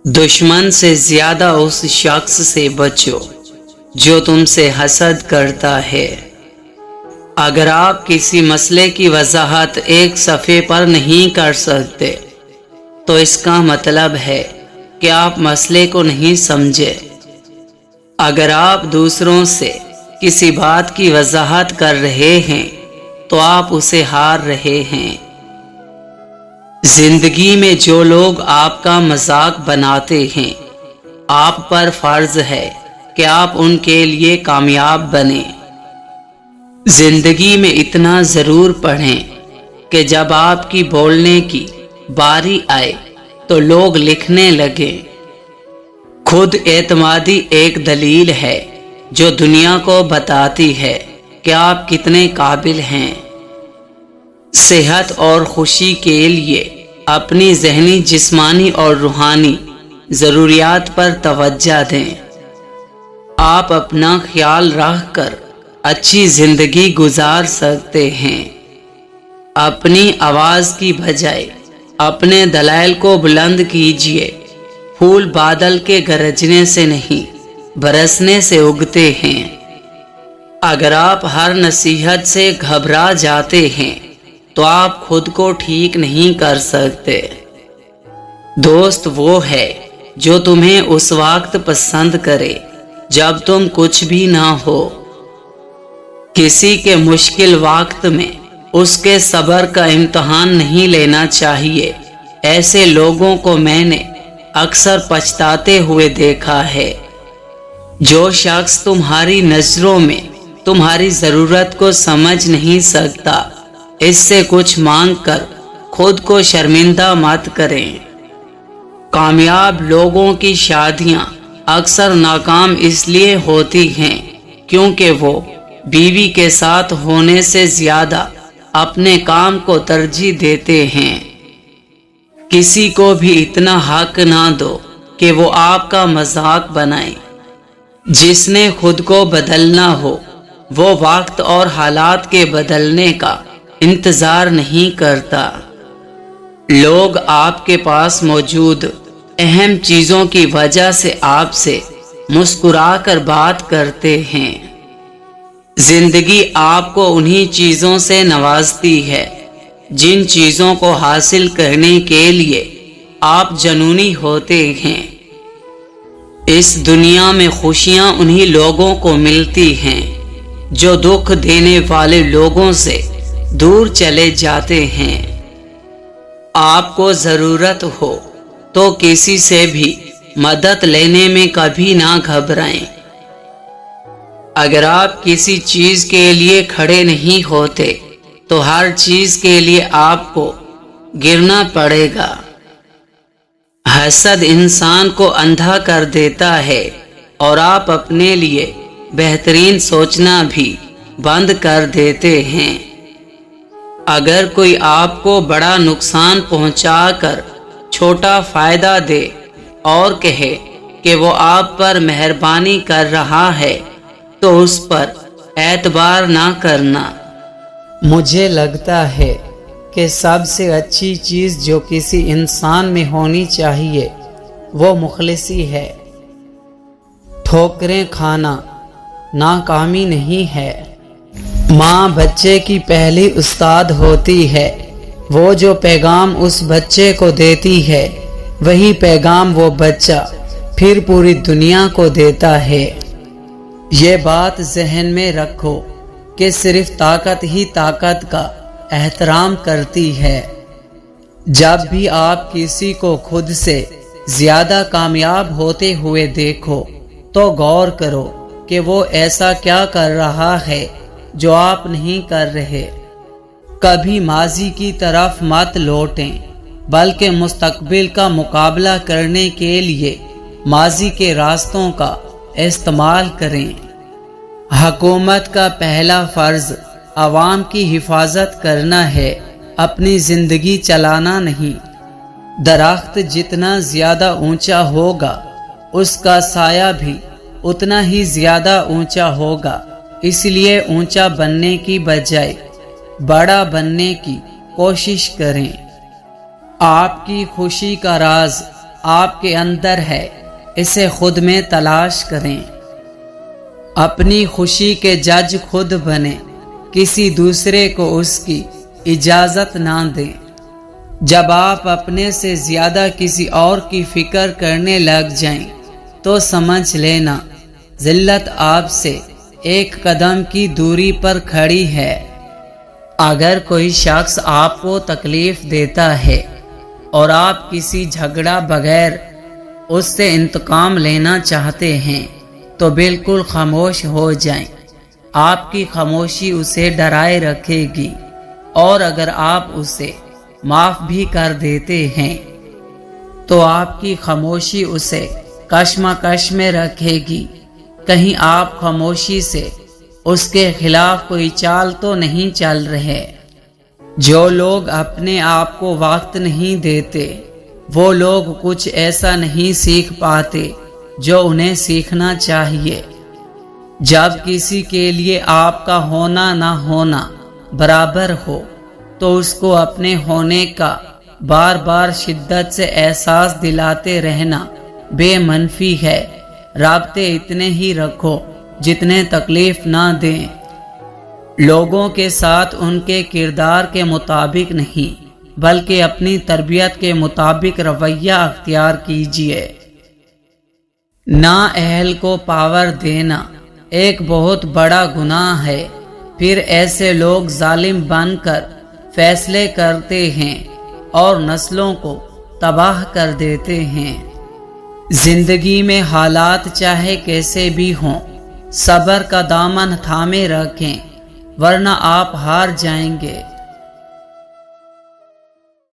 दुश्मन से ज्यादा उस शख्स से बचो जो तुमसे हसद करता है। अगर आप किसी मसले की वजाहत एक सफ़े पर नहीं कर सकते तो इसका मतलब है कि आप मसले को नहीं समझे। अगर आप दूसरों से किसी बात की वजाहत कर रहे हैं तो आप उसे हार रहे हैं। जिंदगी में जो लोग आपका मजाक बनाते हैं, आप पर फर्ज है कि आप उनके लिए कामयाब बने। जिंदगी में इतना जरूर पढ़ें कि जब आपकी बोलने की बारी आए तो लोग लिखने लगे। खुद एतमादी एक दलील है जो दुनिया को बताती है कि आप कितने काबिल हैं। सेहत और खुशी के लिए अपनी जहनी, जिस्मानी और रूहानी ज़रूरियात पर तवज्जो दें। आप अपना ख्याल रखकर अच्छी ज़िंदगी गुजार सकते हैं। अपनी आवाज़ की बजाय अपने दलाइल को बुलंद कीजिए। फूल बादल के गरजने से नहीं, बरसने से उगते हैं। अगर आप हर नसीहत से घबरा जाते हैं तो आप खुद को ठीक नहीं कर सकते। दोस्त वो है जो तुम्हें उस वक्त पसंद करे जब तुम कुछ भी ना हो। किसी के मुश्किल वक्त में उसके सब्र का इम्तहान नहीं लेना चाहिए। ऐसे लोगों को मैंने अक्सर पछताते हुए देखा है। जो शख्स तुम्हारी नज़रों में तुम्हारी ज़रूरत को समझ नहीं सकता, इससे कुछ मांग कर खुद को शर्मिंदा मत करें। कामयाब लोगों की शादियां अक्सर नाकाम इसलिए होती हैं क्योंकि वो बीवी के साथ होने से ज्यादा अपने काम को तरजीह देते हैं। किसी को भी इतना हक ना दो कि वो आपका मजाक बनाए। जिसने खुद को बदलना हो वो वक्त और हालात के बदलने का इंतजार नहीं करता। लोग आपके पास मौजूद अहम चीजों की वजह से आपसे मुस्कुराकर बात करते हैं। जिंदगी आपको उन्हीं चीजों से नवाजती है जिन चीजों को हासिल करने के लिए आप जुनूनी होते हैं। इस दुनिया में खुशियां उन्हीं लोगों को मिलती हैं जो दुख देने वाले लोगों से दूर चले जाते हैं। आपको जरूरत हो तो किसी से भी मदद लेने में कभी ना घबराएं। अगर आप किसी चीज के लिए खड़े नहीं होते तो हर चीज के लिए आपको गिरना पड़ेगा। हसद इंसान को अंधा कर देता है और आप अपने लिए बेहतरीन सोचना भी बंद कर देते हैं। अगर कोई आपको बड़ा नुकसान पहुंचाकर छोटा फायदा दे और कहे कि वो आप पर मेहरबानी कर रहा है तो उस पर एतबार ना करना। मुझे लगता है कि सबसे अच्छी चीज़ जो किसी इंसान में होनी चाहिए वो मुखलिसी है। ठोकरें खाना नाकामी नहीं है। माँ बच्चे की पहली उस्ताद होती है। वो जो पैगाम उस बच्चे को देती है वही पैगाम वो बच्चा फिर पूरी दुनिया को देता है। ये बात जहन में रखो कि सिर्फ ताकत ही ताकत का एहतराम करती है। जब भी आप किसी को खुद से ज्यादा कामयाब होते हुए देखो तो गौर करो कि वो ऐसा क्या कर रहा है जो आप नहीं कर रहे। कभी माजी की तरफ मत लौटें बल्कि मुस्तकबिल का मुकाबला करने के लिए माजी के रास्तों का इस्तेमाल करें। हुकूमत का पहला फर्ज आवाम की हिफाजत करना है, अपनी जिंदगी चलाना नहीं। दरख्त जितना ज्यादा ऊंचा होगा उसका साया भी उतना ही ज्यादा ऊंचा होगा। इसलिए ऊंचा बनने की बजाय बड़ा बनने की कोशिश करें। आपकी खुशी का राज آپ کے اندر ہے، اسے خود میں تلاش کریں۔ اپنی خوشی کے جج خود بنیں، کسی دوسرے کو اس کی اجازت نہ دیں۔ جب آپ اپنے سے زیادہ کسی اور کی فکر کرنے لگ جائیں تو سمجھ لینا ذلت آپ سے ایک قدم کی دوری پر کھڑی ہے۔ اگر کوئی شخص آپ کو تکلیف دیتا ہے اور آپ کسی جھگڑا بغیر اس سے انتقام لینا چاہتے ہیں تو بالکل خاموش ہو جائیں۔ آپ کی خاموشی اسے ڈرائے رکھے گی، اور اگر آپ اسے معاف بھی کر دیتے ہیں تو آپ کی خاموشی اسے کشمکش میں رکھے گی۔ کہیں آپ خاموشی سے اس کے خلاف کوئی چال تو نہیں چل رہے۔ جو لوگ اپنے آپ کو وقت نہیں دیتے وہ لوگ کچھ ایسا نہیں سیکھ پاتے جو انہیں سیکھنا چاہیے۔ جب کسی کے لیے آپ کا ہونا نہ ہونا برابر ہو تو اس کو اپنے ہونے کا بار بار شدت سے احساس دلاتے رہنا بے منفی ہے۔ رابطے اتنے ہی رکھو جتنے تکلیف نہ دیں۔ لوگوں کے ساتھ ان کے کردار کے مطابق نہیں بلکہ اپنی تربیت کے مطابق رویہ اختیار کیجیے۔ نااہل کو پاور دینا ایک بہت بڑا گناہ ہے۔ پھر ایسے لوگ ظالم بن کر فیصلے کرتے ہیں اور نسلوں کو تباہ کر دیتے ہیں۔ زندگی میں حالات چاہے کیسے بھی ہوں، صبر کا دامن تھامے رکھیں ورنہ آپ ہار جائیں گے۔